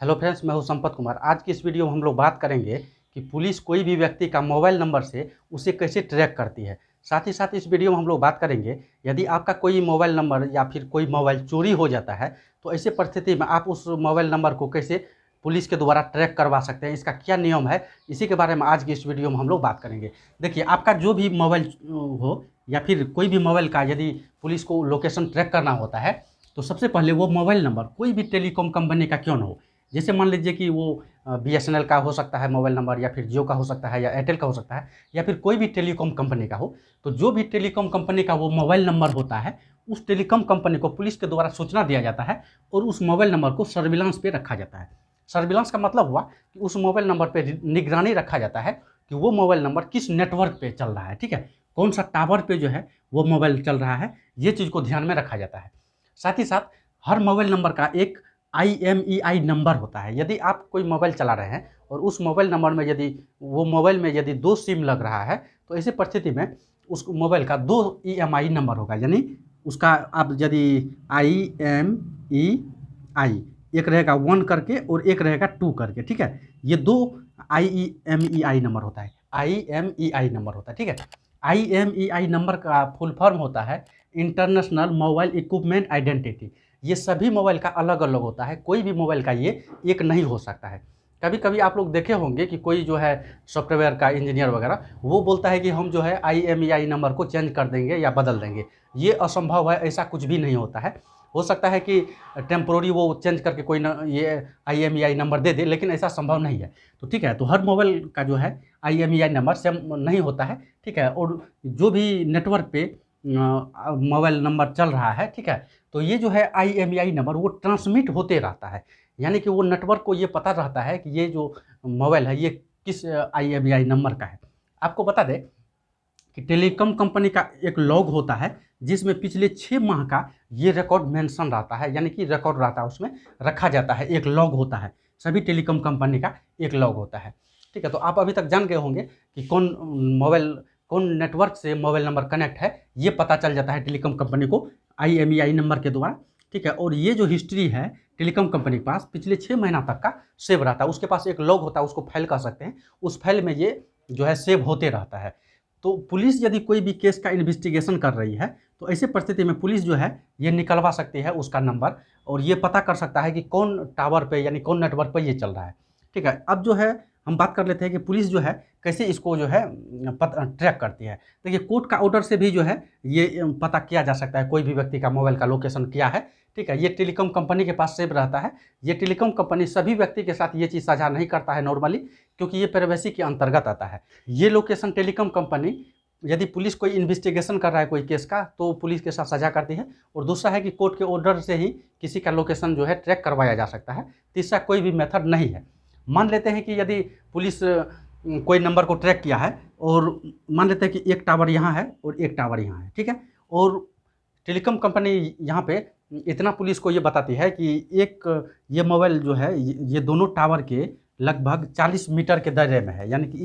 Hello friends, मैं हूं संपत कुमार। आज की इस वीडियो में हम लोग बात करेंगे कि पुलिस कोई भी व्यक्ति का मोबाइल नंबर से उसे कैसे ट्रैक करती है। साथ ही साथ इस वीडियो में हम लोग बात करेंगे, यदि आपका कोई मोबाइल नंबर या फिर कोई मोबाइल चोरी हो जाता है तो ऐसे परिस्थिति में आप उस मोबाइल नंबर को कैसे पुलिस के द्वारा ट्रैक करवा सकते हैं, इसका क्या नियम है, इसी के बारे में आज की इस वीडियो में हम लोग बात करेंगे। देखिए, आपका जो भी मोबाइल हो या फिर कोई भी मोबाइल का यदि पुलिस को लोकेशन ट्रैक करना होता है तो सबसे पहले वो मोबाइल नंबर कोई भी टेलीकॉम कंपनी का क्यों ना हो, जैसे मान लीजिए कि वो बीएसएनएल का हो सकता है मोबाइल नंबर, या फिर जियो का हो सकता है, या एयरटेल का हो सकता है, या फिर कोई भी टेलीकॉम कंपनी का हो। तो जो भी टेलीकॉम कंपनी का वो मोबाइल नंबर होता है, उस टेलीकॉम कंपनी को पुलिस के द्वारा सूचना दिया जाता है और उस मोबाइल नंबर को सर्विलांस पे रखा जाता है। सर्विलांस का मतलब हुआ कि उस मोबाइल नंबर पर निगरानी रखा जाता है कि वो मोबाइल नंबर किस नेटवर्क पे चल रहा है, ठीक है, कौन सा टावर पे जो है वो मोबाइल चल रहा है, ये चीज़ को ध्यान में रखा जाता है। साथ ही साथ हर मोबाइल नंबर का एक IMEI नंबर होता है। यदि आप कोई मोबाइल चला रहे हैं और उस मोबाइल नंबर में यदि वो मोबाइल में यदि 2 सिम लग रहा है तो ऐसी परिस्थिति में उस मोबाइल का 2 EMI नंबर होगा, यानी उसका आप यदि IMEI एक रहेगा 1 करके और एक रहेगा 2 करके, ठीक है, ये 2 IMEI नंबर होता है, IMEI नंबर होता है, ठीक है। IMEI नंबर का फुल फॉर्म होता है इंटरनेशनल मोबाइल इक्विपमेंट आइडेंटिटी। ये सभी मोबाइल का अलग अलग होता है, कोई भी मोबाइल का ये एक नहीं हो सकता है। कभी कभी आप लोग देखे होंगे कि कोई जो है सॉफ्टवेयर का इंजीनियर वगैरह वो बोलता है कि हम जो है IMEI नंबर को चेंज कर देंगे या बदल देंगे। ये असंभव है, ऐसा कुछ भी नहीं होता है। हो सकता है कि टेम्पोररी वो चेंज करके कोई ये IMEI नंबर दे दे, लेकिन ऐसा संभव नहीं है। तो ठीक है, तो हर मोबाइल का जो है IMEI नंबर सेम नहीं होता है, ठीक है। और जो भी नेटवर्क पे मोबाइल नंबर चल रहा है, ठीक है, तो ये जो है IMEI नंबर वो ट्रांसमिट होते रहता है, यानी कि वो नेटवर्क को ये पता रहता है कि ये जो मोबाइल है ये किस IMEI नंबर का है। आपको बता दें कि टेलीकॉम कंपनी का एक लॉग होता है जिसमें पिछले 6 माह का ये रिकॉर्ड मेंशन रहता है, यानी कि रिकॉर्ड रहता है, उसमें रखा जाता है, एक लॉग होता है, सभी टेलीकॉम कंपनी का एक लॉग होता है, ठीक है। तो आप अभी तक जान गए होंगे कि कौन नेटवर्क से मोबाइल नंबर कनेक्ट है, ये पता चल जाता है टेलीकॉम कंपनी को IMEI नंबर के द्वारा, ठीक है। और ये जो हिस्ट्री है टेलीकॉम कंपनी के पास पिछले 6 महीना तक का सेव रहता है, उसके पास एक लॉग होता है, उसको फाइल कह सकते हैं, उस फाइल में ये जो है सेव होते रहता है। तो पुलिस यदि कोई भी केस का इन्वेस्टिगेशन कर रही है तो ऐसे परिस्थिति में पुलिस जो है ये निकलवा सकती है उसका नंबर, और ये पता कर सकता है कि कौन टावर पे यानी कौन नेटवर्क पे ये चल रहा है, ठीक है। अब जो है हम बात कर लेते हैं कि पुलिस जो है कैसे इसको जो है ट्रैक करती है। देखिए, कोर्ट का ऑर्डर से भी जो है ये पता किया जा सकता है कोई भी व्यक्ति का मोबाइल का लोकेशन क्या है, ठीक है। ये टेलीकॉम कंपनी के पास सेव रहता है। ये टेलीकॉम कंपनी सभी व्यक्ति के साथ ये चीज़ साझा नहीं करता है नॉर्मली, क्योंकि ये प्राइवेसी के अंतर्गत आता है। ये लोकेशन टेलीकॉम कंपनी यदि पुलिस कोई इन्वेस्टिगेशन कर रहा है कोई केस का तो पुलिस के साथ साझा करती है। और दूसरा है कि कोर्ट के ऑर्डर से ही किसी का लोकेशन जो है ट्रैक करवाया जा सकता है। तीसरा कोई भी मेथड नहीं है। मान लेते हैं कि यदि पुलिस कोई नंबर को ट्रैक किया है और मान लेते हैं कि एक टावर यहाँ है और एक टावर यहाँ है, ठीक है, और टेलीकॉम कंपनी यहाँ पे इतना पुलिस को ये बताती है कि ये मोबाइल जो है ये दोनों टावर के लगभग 40 मीटर के दायरे में है, यानी कि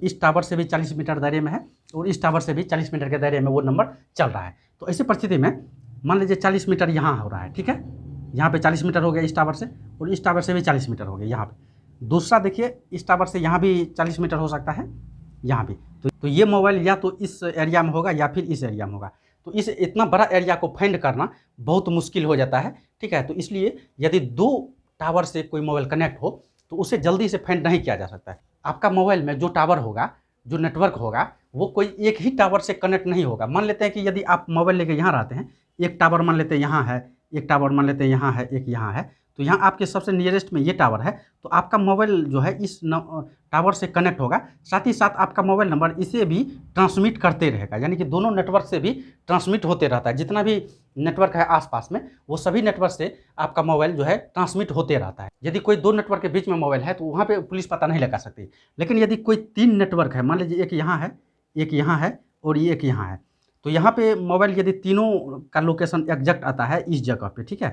इस टावर से भी 40 मीटर दायरे में है और इस टावर से भी 40 मीटर के दायरे में वो नंबर चल रहा है। तो ऐसी परिस्थिति में मान लीजिए 40 मीटर यहाँ हो रहा है, ठीक है, यहाँ पे 40 मीटर हो गया इस टावर से, और इस टावर से भी 40 मीटर हो गया यहाँ पे। दूसरा देखिए, इस टावर से यहाँ भी 40 मीटर हो सकता है, यहाँ भी। तो ये मोबाइल या तो इस एरिया में होगा या फिर इस एरिया में होगा। तो इस इतना बड़ा एरिया को फाइंड करना बहुत मुश्किल हो जाता है, ठीक है। तो इसलिए यदि 2 टावर से कोई मोबाइल कनेक्ट हो तो उसे जल्दी से फाइंड नहीं किया जा सकता है। आपका मोबाइल में जो टावर होगा, जो नेटवर्क होगा, वो कोई एक ही टावर से कनेक्ट नहीं होगा। मान लेते हैं कि यदि आप मोबाइल लेके यहाँ रहते हैं, एक टावर मान लेते हैं यहाँ है, एक टावर मान लेते हैं यहाँ है, एक यहाँ है, तो यहाँ आपके सबसे नियरेस्ट में ये टावर है, तो आपका मोबाइल जो है इस टावर से कनेक्ट होगा। साथ ही साथ आपका मोबाइल नंबर इसे भी ट्रांसमिट करते रहेगा, यानी कि दोनों नेटवर्क से भी ट्रांसमिट होते रहता है। जितना भी नेटवर्क है आसपास में, वो सभी नेटवर्क से आपका मोबाइल जो है ट्रांसमिट होते रहता है। यदि कोई 2 नेटवर्क के बीच में मोबाइल है तो वहाँ पर पुलिस पता नहीं लगा सकती। लेकिन यदि कोई 3 नेटवर्क है, मान लीजिए एक यहाँ है, एक यहाँ है और ये एक यहाँ है, तो यहाँ पे मोबाइल यदि तीनों का लोकेशन एग्जैक्ट आता है इस जगह पे, ठीक है,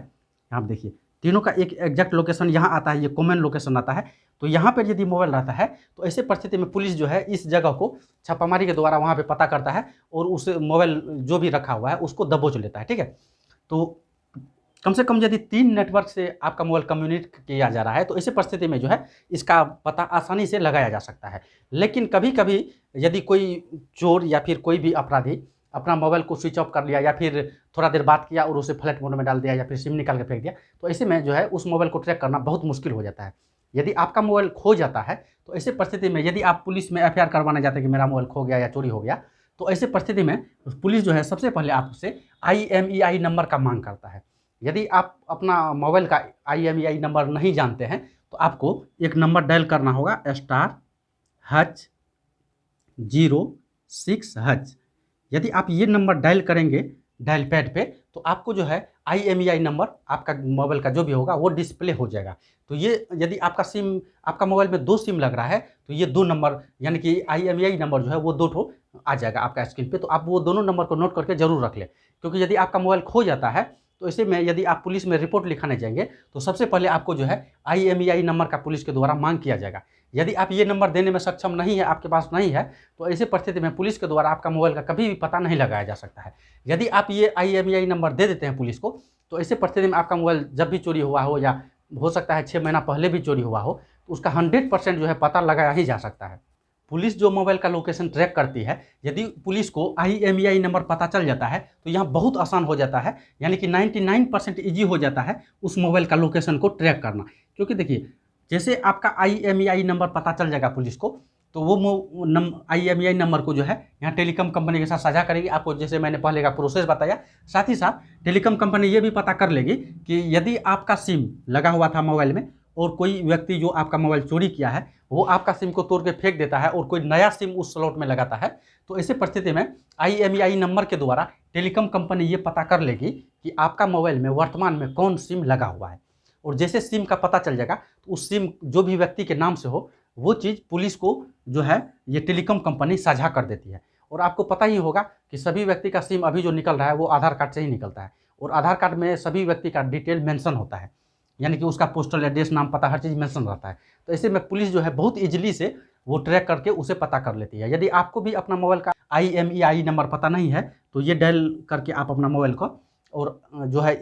यहाँ देखिए तीनों का एक एग्जैक्ट लोकेशन यहाँ आता है, ये कॉमन लोकेशन आता है, तो यहाँ पर यदि मोबाइल रहता है तो ऐसे परिस्थिति में पुलिस जो है इस जगह को छापामारी के द्वारा वहाँ पे पता करता है और उस मोबाइल जो भी रखा हुआ है उसको दबोच लेता है, ठीक है। तो कम से कम यदि 3 नेटवर्क से आपका मोबाइल कम्युनिकेट किया जा रहा है, तो ऐसी परिस्थिति में जो है इसका पता आसानी से लगाया जा सकता है। लेकिन कभी-कभी यदि कोई चोर या फिर कोई भी अपराधी अपना मोबाइल को स्विच ऑफ कर लिया या फिर थोड़ा देर बात किया और उसे फ्लाइट मोड में डाल दिया या फिर सिम निकाल के फेंक दिया, तो ऐसे में जो है उस मोबाइल को ट्रैक करना बहुत मुश्किल हो जाता है। यदि आपका मोबाइल खो जाता है, तो ऐसी परिस्थिति में यदि आप पुलिस में एफआईआर करवाने जाते हैं कि मेरा मोबाइल खो गया या चोरी हो गया, तो ऐसी परिस्थिति में पुलिस जो है सबसे पहले आपसे आईएमईआई नंबर का माँग करता है। यदि आप अपना मोबाइल का आईएमईआई नंबर नहीं जानते हैं, तो आपको एक नंबर डायल करना होगा *#06#। यदि आप ये नंबर डायल करेंगे डायल पैड पे, तो आपको जो है आईएमईआई नंबर आपका मोबाइल का जो भी होगा वो डिस्प्ले हो जाएगा। तो ये यदि आपका मोबाइल में 2 सिम लग रहा है, तो ये 2 नंबर यानी कि आईएमईआई नंबर जो है वो 2 ठो आ जाएगा आपका स्क्रीन पे। तो आप वो दोनों नंबर को नोट करके ज़रूर रख लें, क्योंकि यदि आपका मोबाइल खो जाता है, तो ऐसे में यदि आप पुलिस में रिपोर्ट लिखाने जाएंगे, तो सबसे पहले आपको जो है आईएमईआई नंबर का पुलिस के द्वारा मांग किया जाएगा। यदि आप ये नंबर देने में सक्षम नहीं है, आपके पास नहीं है, तो ऐसी परिस्थिति में पुलिस के द्वारा आपका मोबाइल का कभी भी पता नहीं लगाया जा सकता है। यदि आप ये आईएमईआई नंबर दे देते हैं पुलिस को, तो ऐसी परिस्थिति में आपका मोबाइल जब भी चोरी हुआ हो या हो सकता है 6 महीना पहले भी चोरी हुआ हो, तो उसका 100% जो है पता लगाया ही जा सकता है। पुलिस जो मोबाइल का लोकेशन ट्रैक करती है, यदि पुलिस को आईएमईआई नंबर पता चल जाता है, तो यहाँ बहुत आसान हो जाता है, यानी कि 99% ईजी हो जाता है उस मोबाइल का लोकेशन को ट्रैक करना। क्योंकि देखिए, जैसे आपका आईएमईआई नंबर पता चल जाएगा पुलिस को, तो वो आईएमईआई नंबर को जो है यहाँ टेलीकॉम कंपनी के साथ साझा करेगी। आपको जैसे मैंने पहले का प्रोसेस बताया, साथ ही साथ टेलीकॉम कंपनी ये भी पता कर लेगी कि यदि आपका सिम लगा हुआ था मोबाइल में और कोई व्यक्ति जो आपका मोबाइल चोरी किया है, वो आपका सिम को तोड़ के फेंक देता है और कोई नया सिम उस स्लॉट में लगाता है, तो ऐसी परिस्थिति में आईएमईआई नंबर के द्वारा टेलीकॉम कंपनी ये पता कर लेगी कि आपका मोबाइल में वर्तमान में कौन सिम लगा हुआ है। और जैसे सिम का पता चल जाएगा, तो उस सिम जो भी व्यक्ति के नाम से हो, वो चीज़ पुलिस को जो है ये टेलीकॉम कंपनी साझा कर देती है। और आपको पता ही होगा कि सभी व्यक्ति का सिम अभी जो निकल रहा है वो आधार कार्ड से ही निकलता है, और आधार कार्ड में सभी व्यक्ति का डिटेल मेंशन होता है, यानी कि उसका पोस्टल एड्रेस, नाम, पता, हर चीज़ मेंशन रहता है। तो ऐसे में पुलिस जो है बहुत ईजिली से वो ट्रैक करके उसे पता कर लेती है। यदि आपको भी अपना मोबाइल का आईएमईआई नंबर पता नहीं है, तो ये डायल करके आप अपना मोबाइल को और जो है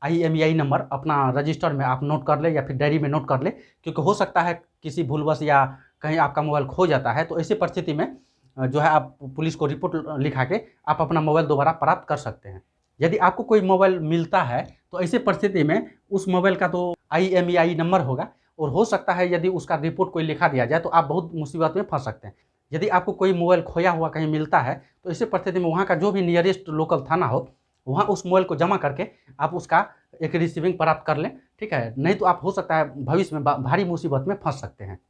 आईएमईआई नंबर अपना रजिस्टर में आप नोट कर ले या फिर डायरी में नोट कर ले, क्योंकि हो सकता है किसी भूलवश या कहीं आपका मोबाइल खो जाता है, तो ऐसी परिस्थिति में जो है आप पुलिस को रिपोर्ट लिखा के आप अपना मोबाइल दोबारा प्राप्त कर सकते हैं। यदि आपको कोई मोबाइल मिलता है, तो ऐसी परिस्थिति में उस मोबाइल का तो आईएमईआई नंबर होगा, और हो सकता है यदि उसका रिपोर्ट कोई लिखा दिया जाए तो आप बहुत मुसीबत में फंस सकते हैं। यदि आपको कोई मोबाइल खोया हुआ कहीं मिलता है, तो ऐसी परिस्थिति में वहाँ का जो भी नियरेस्ट लोकल थाना हो, वहाँ उस मोबाइल को जमा करके आप उसका एक रिसीविंग प्राप्त कर लें, ठीक है? नहीं तो आप हो सकता है भविष्य में भारी मुसीबत में फंस सकते हैं।